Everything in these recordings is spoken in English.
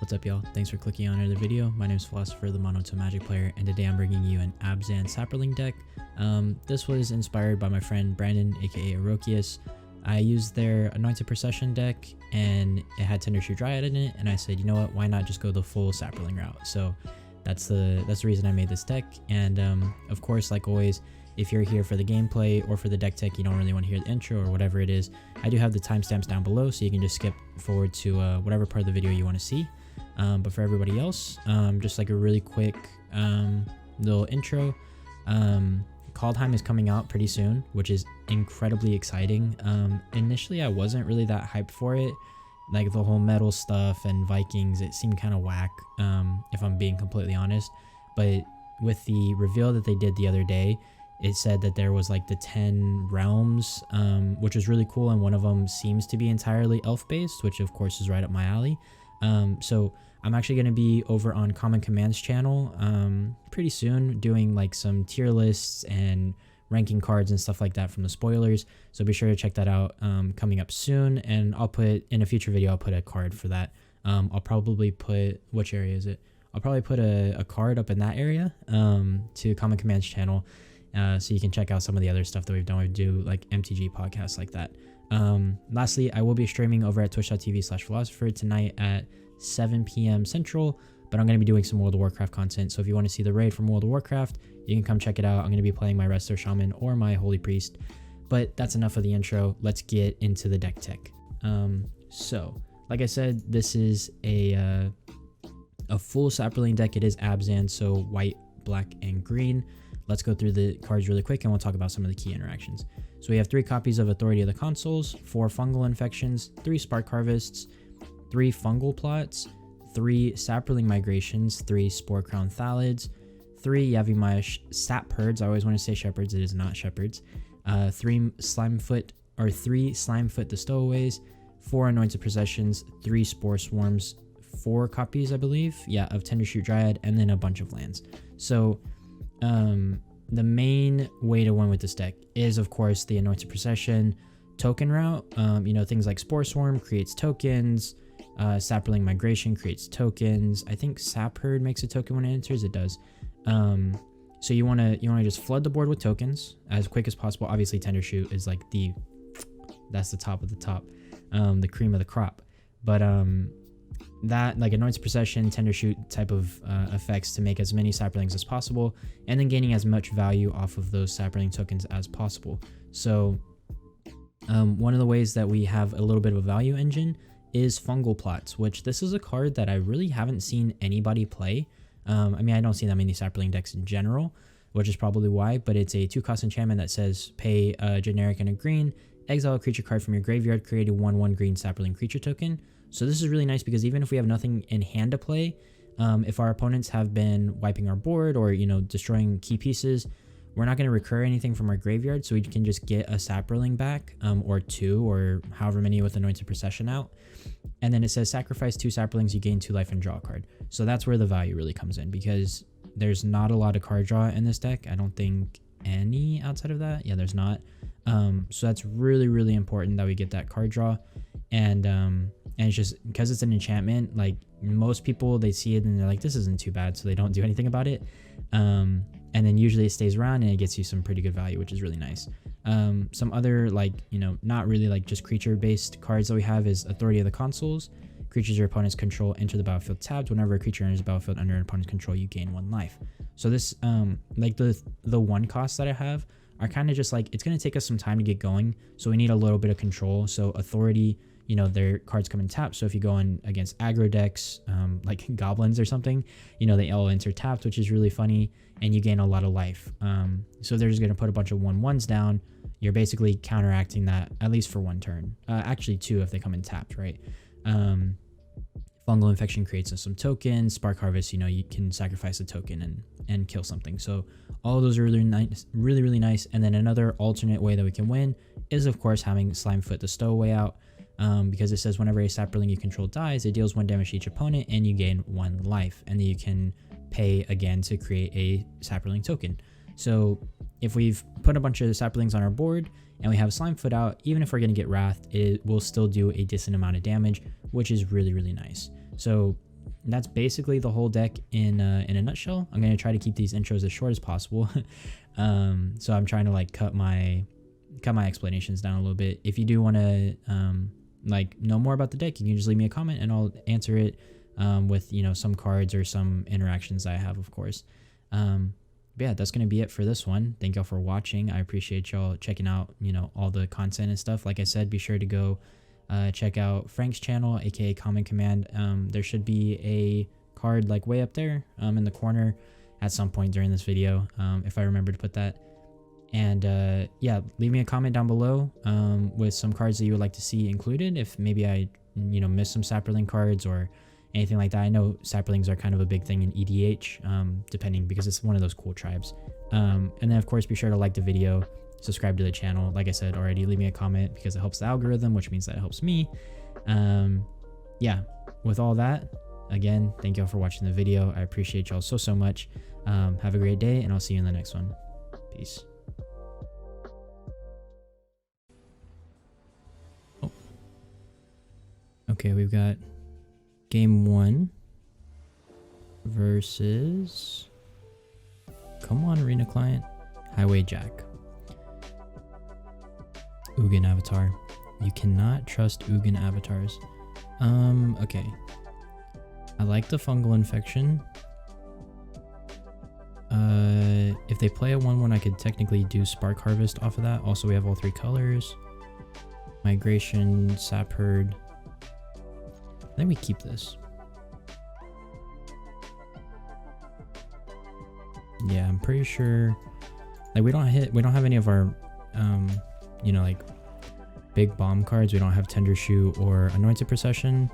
What's up, y'all? Thanks for clicking on another video. My name is Philosopher, the Monotone Magic player, and today I'm bringing you an Abzan Saproling deck. This was inspired by my friend Brandon, aka Arokius. I used their Anointed Procession deck, and it had Tendershoot Dryad in it, and I said, you know what, why not just go the full Saproling route? So that's the reason I made this deck. And of course, like always, if you're here for the gameplay or for the deck tech, you don't really want to hear the intro or whatever it is, I do have the timestamps down below, so you can just skip forward to whatever part of the video you want to see. But for everybody else, just like a really quick little intro. Kaldheim is coming out pretty soon, which is incredibly exciting. Initially, I wasn't really that hyped for it. Like the whole metal stuff and Vikings, it seemed kind of whack, if I'm being completely honest. But with the reveal that they did the other day, it said that there was like the 10 realms, which was really cool, and one of them seems to be entirely elf-based, which of course is right up my alley. So I'm actually going to be over on Common Commands channel pretty soon, doing like some tier lists and ranking cards and stuff like that from the spoilers. So be sure to check that out coming up soon, and I'll put in a future video, I'll put a card for that. I'll probably put, which area is it? I'll probably put a card up in that area to Common Commands channel, so you can check out some of the other stuff that we've done. We do like MTG podcasts like that. Lastly, I will be streaming over at twitch.tv/philosopher tonight at 7 p.m. Central, but I'm going to be doing some World of Warcraft content. So if you want to see the raid from World of Warcraft, you can come check it out. I'm going to be playing my Resto Shaman or my Holy Priest. But that's enough of the intro. Let's get into the deck tech. So like I said, this is a full Saproling deck. It is Abzan, so white, black, and green. Let's go through the cards really quick, and we'll talk about some of the key interactions. So we have 3 copies of Authority of the Consuls, 4 Fungal Infections, 3 Spark Harvests, 3 Fungal Plots, 3 Saproling Migrations, 3 Spore Crown Thalids, 3 Yavimaya Sap Herds. I always want to say Shepherds, it is not Shepherds. 3 Slimefoot the Stowaways, 4 Anointed Processions, 3 Spore Swarms, 4 copies, I believe, yeah, of Tendershoot Dryad, and then a bunch of lands. So the main way to win with this deck is, of course, the Anointed Procession token route. You know, things like Spore Swarm creates tokens, Saproling Migration creates tokens. I think Sap Herd makes a token when it enters. It does. So you want to just flood the board with tokens as quick as possible. Obviously, Tendershoot is like that's the top of the top, the cream of the crop. But that, like, Anointed Procession, Tendershoot type of effects to make as many Saprolings as possible, and then gaining as much value off of those Saproling tokens as possible. So one of the ways that we have a little bit of a value engine is Fungal Plots, which this is a card that I really haven't seen anybody play. I mean, I don't see that many Saproling decks in general, which is probably why, but it's a 2-cost enchantment that says pay a generic and a green, exile a creature card from your graveyard, create a 1/1 green Saproling creature token. So this is really nice because even if we have nothing in hand to play, if our opponents have been wiping our board or, you know, destroying key pieces, we're not going to recur anything from our graveyard, so we can just get a Saproling back, or 2, or however many with Anointed Procession out. And then it says sacrifice 2 Saprolings, you gain 2 life and draw a card. So that's where the value really comes in, because there's not a lot of card draw in this deck. I don't think any outside of that. Yeah, there's not. So that's really, really important that we get that card draw. And it's just because it's an enchantment, like most people, they see it and they're like, this isn't too bad, so they don't do anything about it. And then usually it stays around and it gets you some pretty good value, which is really nice. Some other, like, you know, not really like just creature based cards that we have is Authority of the Consuls. Creatures your opponents control enter the battlefield tapped. Whenever a creature enters the battlefield under an opponent's control, you gain 1 life. So this, like the 1 costs that I have are kind of just like, it's going to take us some time to get going, so we need a little bit of control. So Authority, you know, their cards come in tapped, so if you go in against aggro decks, like goblins or something, you know, they all enter tapped, which is really funny, and you gain a lot of life. So they're just going to put a bunch of 1/1s down. You're basically counteracting that, at least for 1 turn. Actually 2 if they come in tapped, right? Fungal Infection creates some tokens. Spark Harvest, you know, you can sacrifice a token and kill something. So all of those are really nice, really nice. And then another alternate way that we can win is, of course, having Slimefoot the Stowaway out, because it says whenever a Saproling you control dies, it deals 1 damage to each opponent and you gain 1 life, and then you can pay again to create a Saproling token. So if we've put a bunch of Saprolings on our board and we have Slimefoot out, even if we're going to get Wrathed, it will still do a decent amount of damage, which is really, really nice. So that's basically the whole deck in a nutshell. I'm gonna try to keep these intros as short as possible. So I'm trying to like cut my explanations down a little bit. If you do want to like know more about the deck, you can just leave me a comment and I'll answer it with, you know, some cards or some interactions I have, of course. But yeah, that's gonna be it for this one. Thank y'all for watching. I appreciate y'all checking out, you know, all the content and stuff. Like I said, be sure to go check out Frank's channel, aka Common Command. There should be a card like way up there in the corner at some point during this video, if I remember to put that. And yeah, leave me a comment down below with some cards that you would like to see included. If maybe I, you know, missed some Saproling cards or anything like that. I know Saprolings are kind of a big thing in EDH, depending, because it's one of those cool tribes. And then of course, be sure to like the video, subscribe to the channel. Like I said already, leave me a comment because it helps the algorithm, which means that it helps me. Yeah, with all that, again, thank y'all for watching the video. I appreciate y'all so much. Have a great day, and I'll see you in the next one. Peace. Oh. Okay, we've got game 1 versus, come on, Arena Client, Highway Jack. Ugin avatar. You cannot trust Ugin avatars. Okay. I like the fungal infection. If they play a 1/1, I could technically do Spark Harvest off of that. Also, we have all 3 colors. Migration, Sap Herd. I think we keep this. Yeah, I'm pretty sure. Like, we don't have any of our, you know, like big bomb cards. We don't have Tender Shoe or Anointed Procession.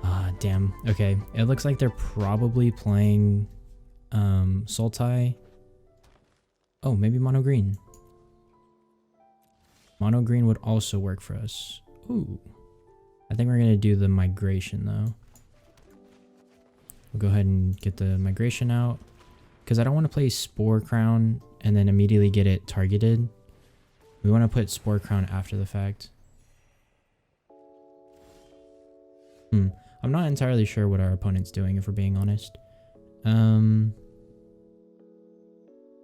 Ah, damn. Okay, it looks like they're probably playing Sultai. Oh, maybe Mono Green. Mono Green would also work for us. Ooh. I think we're gonna do the migration though. We'll go ahead and get the migration out, because I don't want to play Spore Crown and then immediately get it targeted. We want to put Spore Crown after the fact. I'm not entirely sure what our opponent's doing, if we're being honest.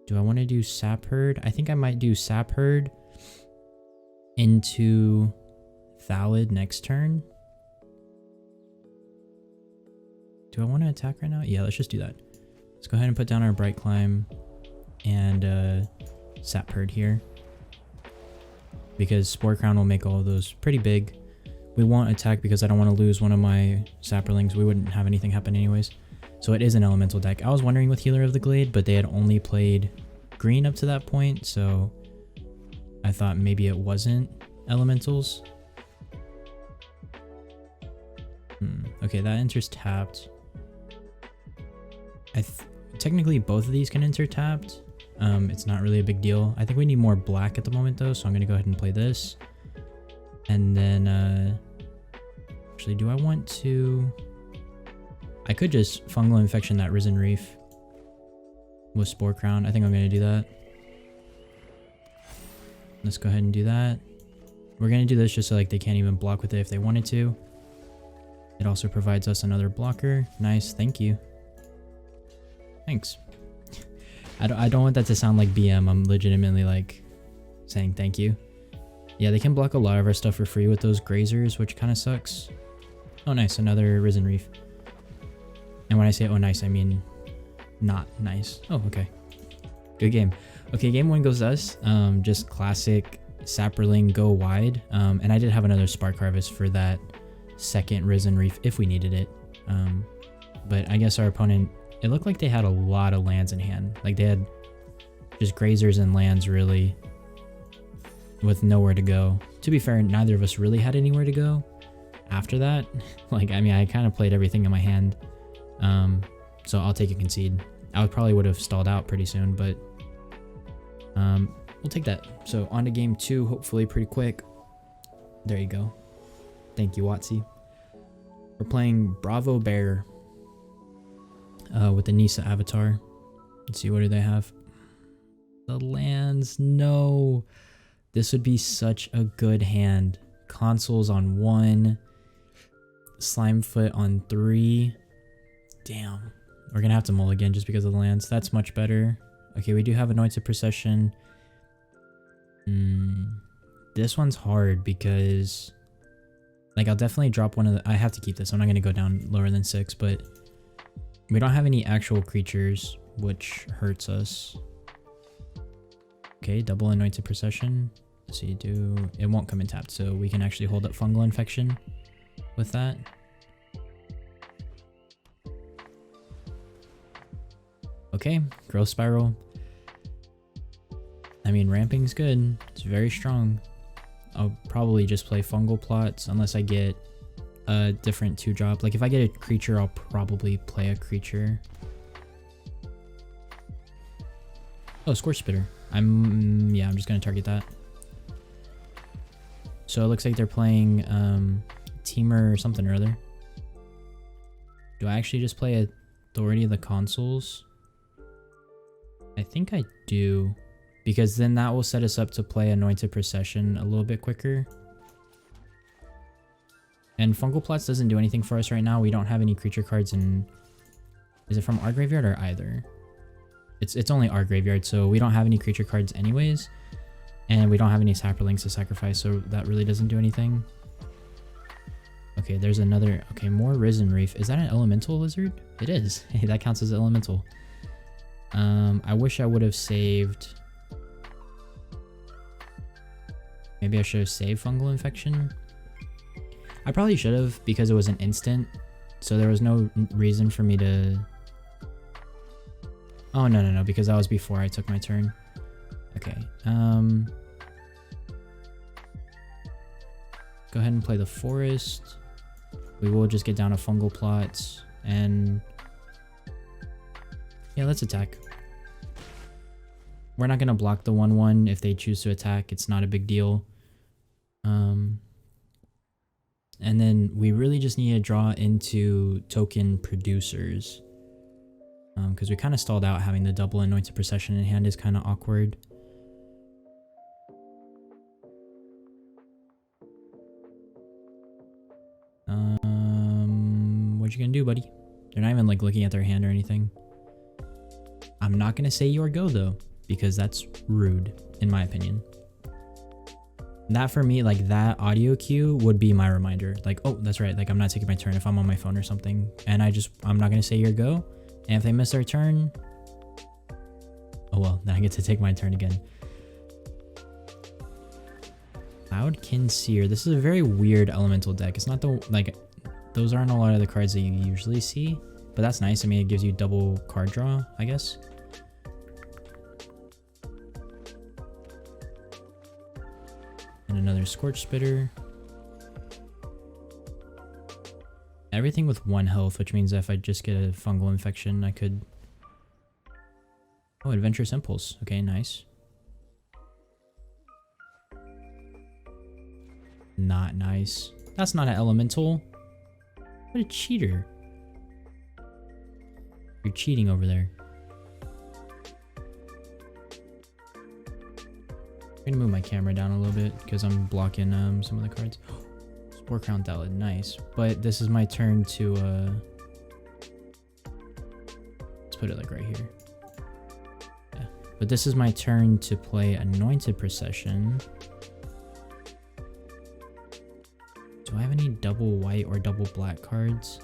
Do I want to do Sap Herd? I think I might do Sap Herd into Thallid next turn. Do I want to attack right now? Yeah, let's just do that. Let's go ahead and put down our Bright Climb and Sap Herd here, because Spore Crown will make all of those pretty big. We won't attack because I don't want to lose one of my Saprolings. We wouldn't have anything happen anyways. So it is an elemental deck. I was wondering with Healer of the Glade, but they had only played green up to that point, so I thought maybe it wasn't elementals. Okay, that enters tapped. Technically both of these can enter tapped. It's not really a big deal. I think we need more black at the moment though, so I'm gonna go ahead and play this. And then actually, do I want to, I could just Fungal Infection that Risen Reef with Spore Crown. I think I'm gonna do that. Let's go ahead and do that. We're gonna do this just so like they can't even block with it if they wanted to. It also provides us another blocker. Nice, thank you. Thanks. I don't want that to sound like BM. I'm legitimately like saying thank you. Yeah, they can block a lot of our stuff for free with those grazers, which kind of sucks. Oh nice, another Risen Reef. And when I say oh nice, I mean not nice. Oh, okay. Good game. Okay, game 1 goes us. Just classic Saproling go wide. And I did have another Spark Harvest for that second Risen Reef if we needed it. But I guess our opponent, it looked like they had a lot of lands in hand. Like they had just grazers and lands really with nowhere to go. To be fair, neither of us really had anywhere to go after that. Like, I mean, I kind of played everything in my hand. So I'll take a concede. I probably would have stalled out pretty soon, but we'll take that. So on to game 2, hopefully pretty quick. There you go. Thank you, Watsy. We're playing Bravo Bear with the Nisa avatar. Let's see, what do they have? The lands, no. This would be such a good hand. Consoles on 1, Slimefoot on 3. Damn. We're gonna have to mulligan just because of the lands. That's much better. Okay, we do have Anointed Procession. This one's hard because... Like, I'll definitely drop one of the... I have to keep this. I'm not gonna go down lower than 6, but... We don't have any actual creatures, which hurts us. Okay, double Anointed Procession. So you do... It won't come in tapped, so we can actually hold up Fungal Infection with that. Okay, Growth Spiral. I mean, Ramping's good. It's very strong. I'll probably just play Fungal Plots unless I get a different 2-drop. Like, if I get a creature, I'll probably play a creature. Oh, Scorch Spitter. I'm just gonna target that. So it looks like they're playing Teamer or something or other. Do I actually just play Authority of the Consuls? I think I do, because then that will set us up to play Anointed Procession a little bit quicker. And Fungal Plots doesn't do anything for us right now. We don't have any creature cards in... Is it from our graveyard or either? It's only our graveyard, so we don't have any creature cards anyways. And we don't have any Saprolings to sacrifice, so that really doesn't do anything. Okay, there's another... Okay, more Risen Reef. Is that an Elemental Lizard? It is. Hey, that counts as Elemental. I wish I would have saved... Maybe I should have saved Fungal Infection. I probably should have, because it was an instant. So there was no reason for me to... Oh, no, because that was before I took my turn. Okay, go ahead and play the Forest. We will just get down to Fungal Plots, and... Yeah, let's attack. We're not going to block the 1/1 if they choose to attack. It's not a big deal. And then we really just need to draw into token producers. Because we kind of stalled out. Having the double Anointed Procession in hand is kind of awkward. What you gonna do, buddy? They're not even like looking at their hand or anything. I'm not gonna say your go though, because that's rude in my opinion. That for me, like that audio cue would be my reminder. Like, oh, that's right. Like I'm not taking my turn if I'm on my phone or something, and I'm not gonna say your go. And if they miss their turn, oh well, then I get to take my turn again. Cloudkin Seer. This is a very weird elemental deck. It's not the, like, those aren't a lot of the cards that you usually see, but that's nice. I mean, it gives you double card draw, I guess. And another Scorch Spitter. Everything with 1 health, which means that if I just get a Fungal Infection, I could... Oh, Adventurous Impulse. Okay, nice. Not nice. That's not an elemental. What a cheater. You're cheating over there. I'm gonna move my camera down a little bit because I'm blocking some of the cards. Spore Crown Thallid, nice. But this is my turn to let's put it like right here. Yeah. But this is my turn to play Anointed Procession. Do I have any double white or double black cards?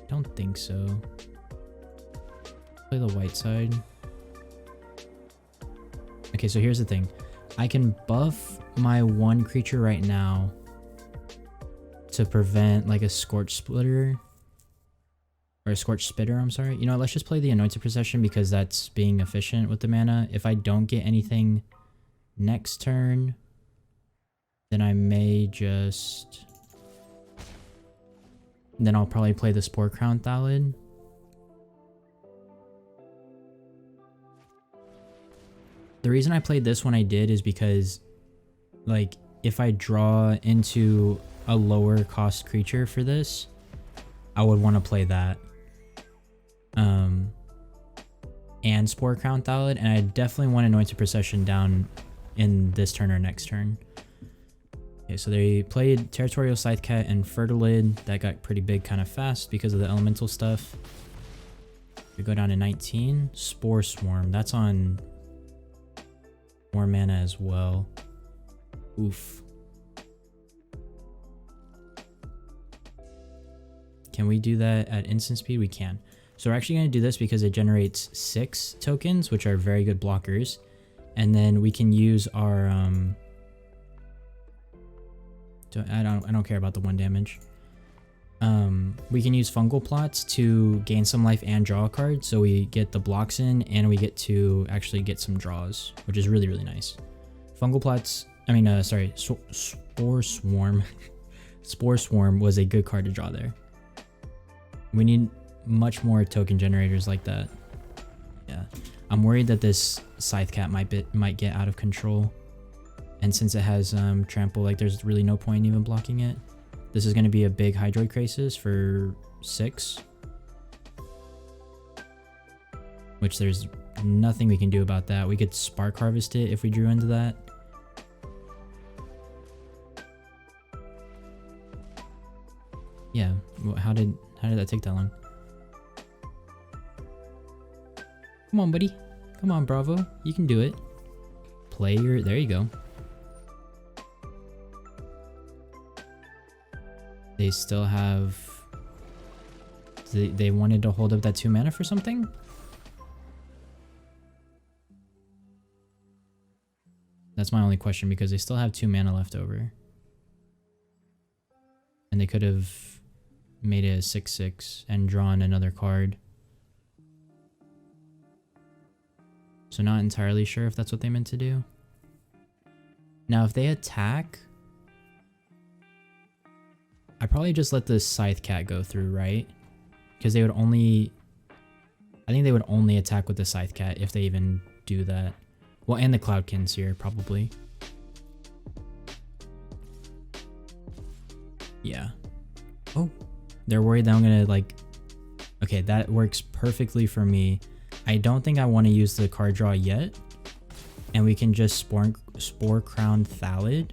Don't think so. Play the white side. Okay, so here's the thing. I can buff my 1 creature right now to prevent like a Scorch Splitter. Or a Scorch Spitter, I'm sorry. You know, let's just play the Anointed Procession because that's being efficient with the mana. If I don't get anything next turn, then I may just... Then I'll probably play the Spore Crown Thallid. The reason I played this when I did is because, like, if I draw into a lower cost creature for this, I would want to play that. And Spore Crown Thallid, and I definitely want Anointed Procession down in this turn or next turn. Okay, so they played Territorial Scythecat and Fertilid. That got pretty big kind of fast because of the elemental stuff. We go down to 19. Spore Swarm. That's on more mana as well. Oof. Can we do that at instant speed? We can. So we're actually going to do this because it generates 6 tokens, which are very good blockers. And then we can use our... I don't care about the 1 damage. We can use Fungal Plots to gain some life and draw a card. So we get the blocks in and we get to actually get some draws, which is really, really nice. Fungal Plots... Spore Swarm. Spore Swarm was a good card to draw there. We need much more token generators like that. Yeah. I'm worried that this Scythecat might get out of control. And since it has trample, like there's really no point in even blocking it. This is going to be a big Hydroid Crisis for 6. Which there's nothing we can do about that. We could Spark Harvest it if we drew into that. Yeah, how did that take that long? Come on, buddy. Come on, Bravo. You can do it. Play your... There you go. They still have... They wanted to hold up that 2 mana for something? That's my only question because they still have 2 mana left over. And they could have made it a 6/6 and drawn another card. So not entirely sure if that's what they meant to do. Now if they attack, I probably just let the Scythecat go through, right? Because they would only... I think they would only attack with the Scythecat if they even do that. Well, and the Cloudkins here, probably. Yeah. Oh, they're worried that I'm gonna like... Okay, that works perfectly for me. I don't think I want to use the card draw yet. And we can just Spore Crown Thallid.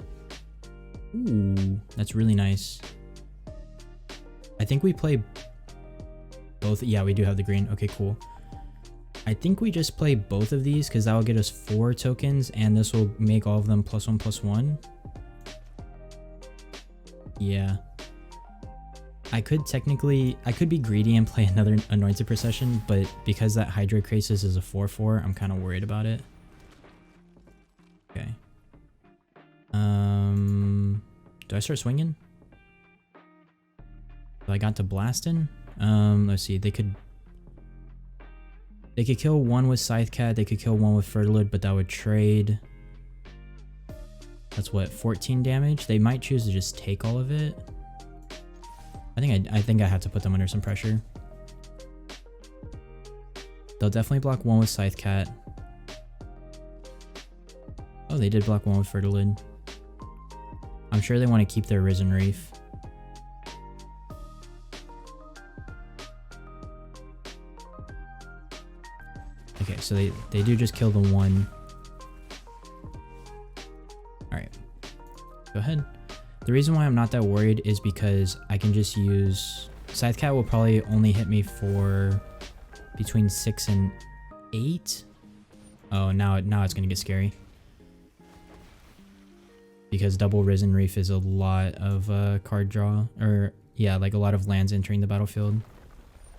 Ooh, that's really nice. I think we play both. Yeah, we do have the green. Okay, cool. I think we just play both of these because that will get us 4 tokens and this will make all of them +1/+1. Yeah. I could be greedy and play another Anointed Procession, but because that Hydroid Crisis is a 4/4, I'm kind of worried about it. Okay. Do I start swinging? So I got to blasting. Let's see. They could kill 1 with Scythecat. They could kill 1 with Fertilid, but that would trade. That's what, 14 damage. They might choose to just take all of it. I think I have to put them under some pressure. They'll definitely block 1 with Scythecat. Oh, they did block 1 with Fertilid. I'm sure they want to keep their Risen Reef. Okay, so they do just kill the 1. Alright. Go ahead. The reason why I'm not that worried is because I can just use... Scythecat will probably only hit me for between 6 and 8. Oh, now it's going to get scary. Because double Risen Reef is a lot of card draw. Or, yeah, like a lot of lands entering the battlefield.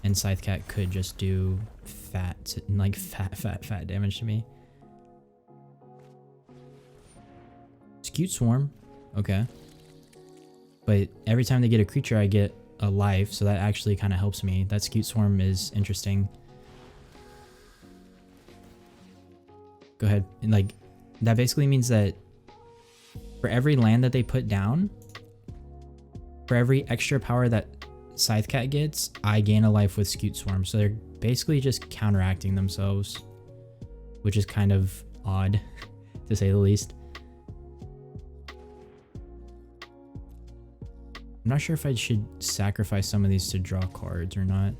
And Scythecat could just do fat damage to me. Scute Swarm. Okay. But every time they get a creature, I get a life, so that actually kind of helps me. That Scute Swarm is interesting. Go ahead. And like, that basically means that for every land that they put down, for every extra power that Scythecat gets, I gain a life with Scute Swarm. So they're basically just counteracting themselves, which is kind of odd, to say the least. I'm not sure if I should sacrifice some of these to draw cards or not.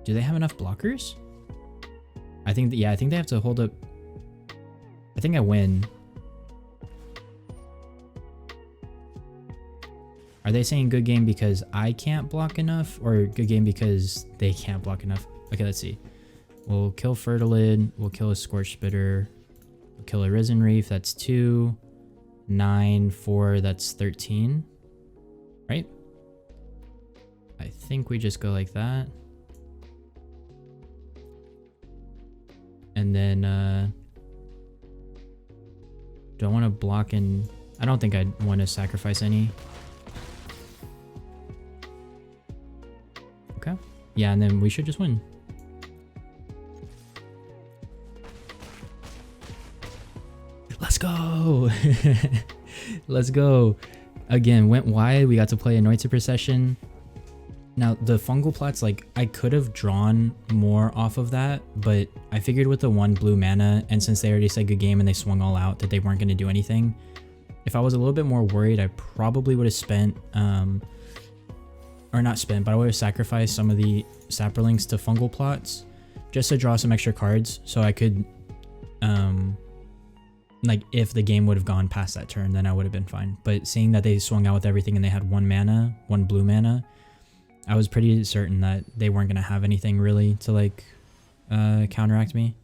Do they have enough blockers? I think they have to hold up I think I win. Are they saying good game because I can't block enough, or good game because they can't block enough? Okay, let's see. We'll kill Fertilid. We'll kill a Scorched Bitter. We'll kill a Risen Reef. That's 2. 9, 4. That's 13. Right? I think we just go like that. And then, do I want to block in? I don't think I'd want to sacrifice any. Okay. Yeah, and then we should just win. Let's go! Let's go. Again, went wide. We got to play Anointed Procession. Now, the fungal plots, like, I could have drawn more off of that, but I figured with the 1 blue mana, and since they already said good game and they swung all out, that they weren't going to do anything. If I was a little bit more worried, I probably would have spent, or not spent, but I would have sacrificed some of the Saprolings to fungal plots, just to draw some extra cards, so I could, like, if the game would have gone past that turn, then I would have been fine. But seeing that they swung out with everything and they had 1 mana, 1 blue mana, I was pretty certain that they weren't going to have anything really to, like, counteract me.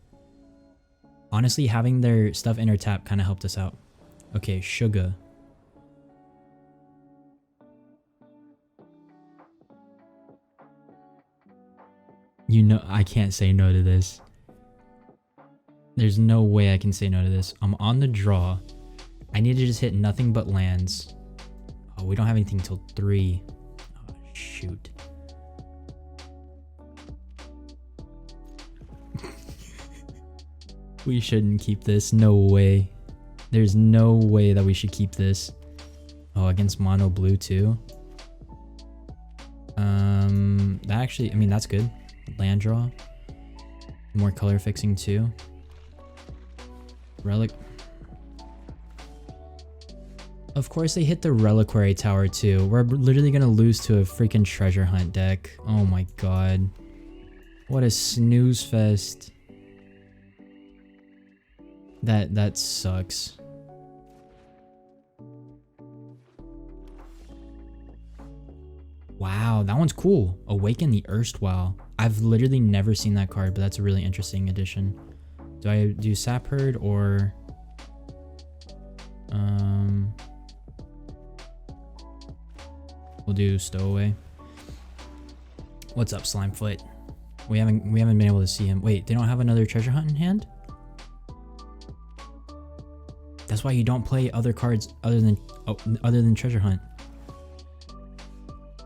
Honestly, having their stuff inner tap kind of helped us out. Okay, Sugar. You know, I can't say no to this. There's no way I can say no to this. I'm on the draw. I need to just hit nothing but lands. Oh, we don't have anything till 3. Oh, shoot. We shouldn't keep this. No way. There's no way that we should keep this. Oh, against mono blue too. That actually, I mean, that's good. Land draw. More color fixing too. Relic. Of course they hit the Reliquary Tower too. We're literally gonna lose to a freaking treasure hunt deck. Oh my god. What a snooze fest. That sucks. Wow, that one's cool. Awaken the Erstwhile. I've literally never seen that card, but that's a really interesting addition. Do I do Sap Herd or we'll do Stowaway. What's up, Slimefoot? We haven't been able to see him. Wait, they don't have another treasure hunt in hand? That's why you don't play other cards other than treasure hunt.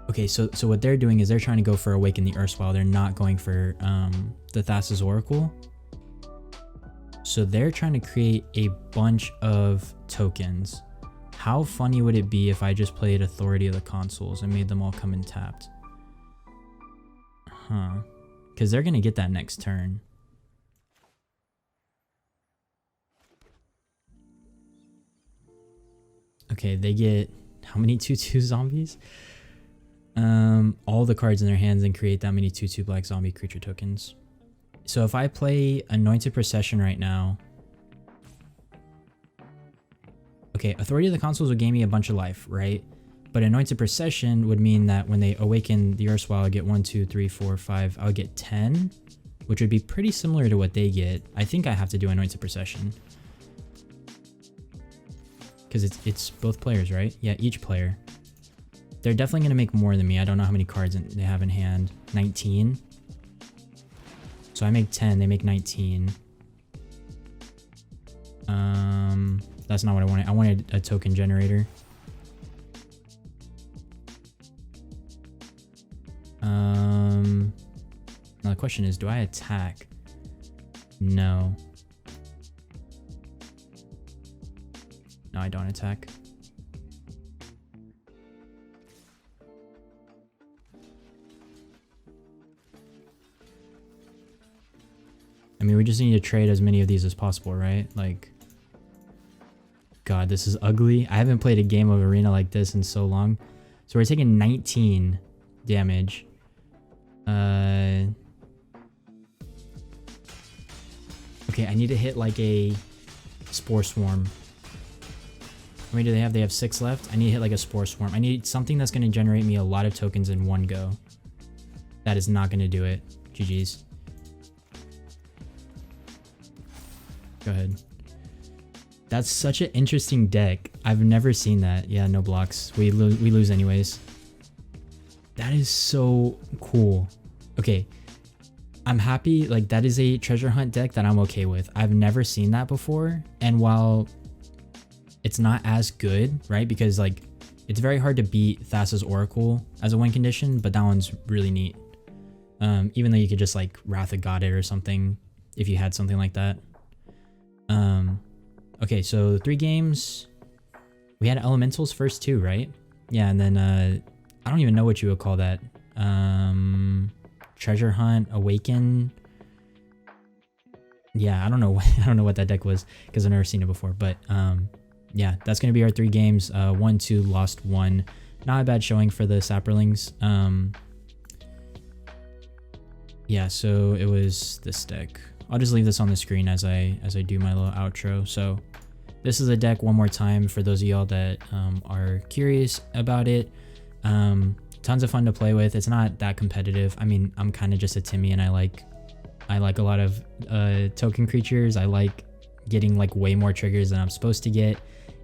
Okay, so what they're doing is they're trying to go for Awaken the Erstwhile. They're not going for the Thassa's Oracle. So they're trying to create a bunch of tokens. How funny would it be if I just played Authority of the Consuls and made them all come in tapped? Huh. Because they're going to get that next turn. Okay, they get how many 2/2 zombies? All the cards in their hands and create that many 2/2 black zombie creature tokens. So if I play Anointed Procession right now, okay, Authority of the Consuls would gain me a bunch of life, right? But Anointed Procession would mean that when they awaken the Erstwhile, I get 1, 2, 3, 4, 5. I would get 10, which would be pretty similar to what they get. I think I have to do Anointed Procession. Because it's both players, right? Yeah, each player. They're definitely going to make more than me. I don't know how many cards they have in hand. 19. So I make 10, they make 19. That's not what I wanted. I wanted a token generator. Now the question is, do I attack? No. No, I don't attack. I mean, we just need to trade as many of these as possible, right? Like, God, this is ugly. I haven't played a game of Arena like this in so long. So we're taking 19 damage. Okay, I need to hit like a Spore Swarm. How many do they have? They have 6 left. I need to hit like a Spore Swarm. I need something that's going to generate me a lot of tokens in one go. That is not going to do it. GG's. Go ahead. That's such an interesting deck. I've never seen that. Yeah, no blocks. We lose anyways. That is so cool. Okay. I'm happy. Like, that is a treasure hunt deck that I'm okay with. I've never seen that before. And while it's not as good, right? Because like, it's very hard to beat Thassa's Oracle as a win condition, but that one's really neat. Even though you could just like Wrath of God it or something if you had something like that. Okay, so 3 games. We had elementals first too, right? Yeah, and then I don't even know what you would call that. Treasure Hunt, Awaken. Yeah, I don't know. I don't know what that deck was because I've never seen it before. But yeah, that's gonna be our 3 games. 1-2, lost 1. Not a bad showing for the Saprolings. Yeah, so it was this deck. I'll just leave this on the screen as I do my little outro. So this is a deck one more time for those of y'all that are curious about it. Tons of fun to play with. It's not that competitive. I mean, I'm kind of just a Timmy and I like a lot of token creatures. I like getting like way more triggers than I'm supposed to get.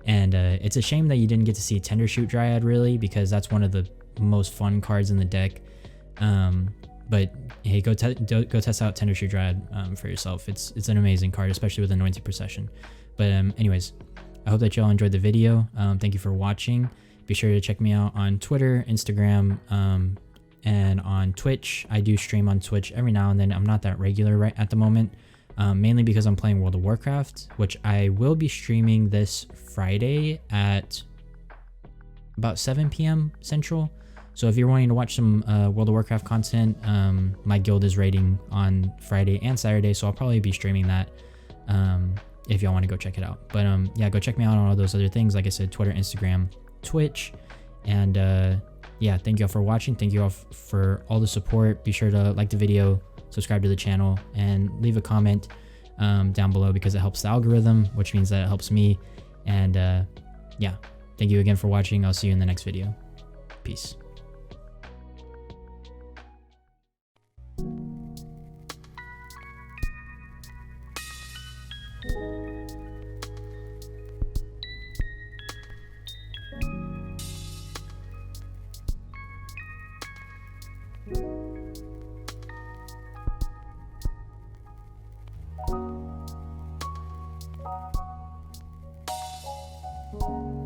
And it's a shame that you didn't get to see Tender Shoot Dryad really, because that's one of the most fun cards in the deck. But hey, go test out Tender Shoot Dryad for yourself. It's an amazing card, especially with Anointed Procession. But anyways, I hope that y'all enjoyed the video. Thank you for watching. Be sure to check me out on Twitter, Instagram, and on Twitch. I do stream on Twitch every now and then. I'm not that regular right at the moment, mainly because I'm playing World of Warcraft, which I will be streaming this Friday at about 7 p.m. Central. So if you're wanting to watch some World of Warcraft content, my guild is raiding on Friday and Saturday, so I'll probably be streaming that if y'all want to go check it out. But yeah, go check me out on all those other things. Like I said, Twitter, Instagram, Twitch. And yeah, thank you all for watching. Thank you all for all the support. Be sure to like the video, subscribe to the channel, and leave a comment down below because it helps the algorithm, which means that it helps me. And yeah, thank you again for watching. I'll see you in the next video. Peace. Thank you.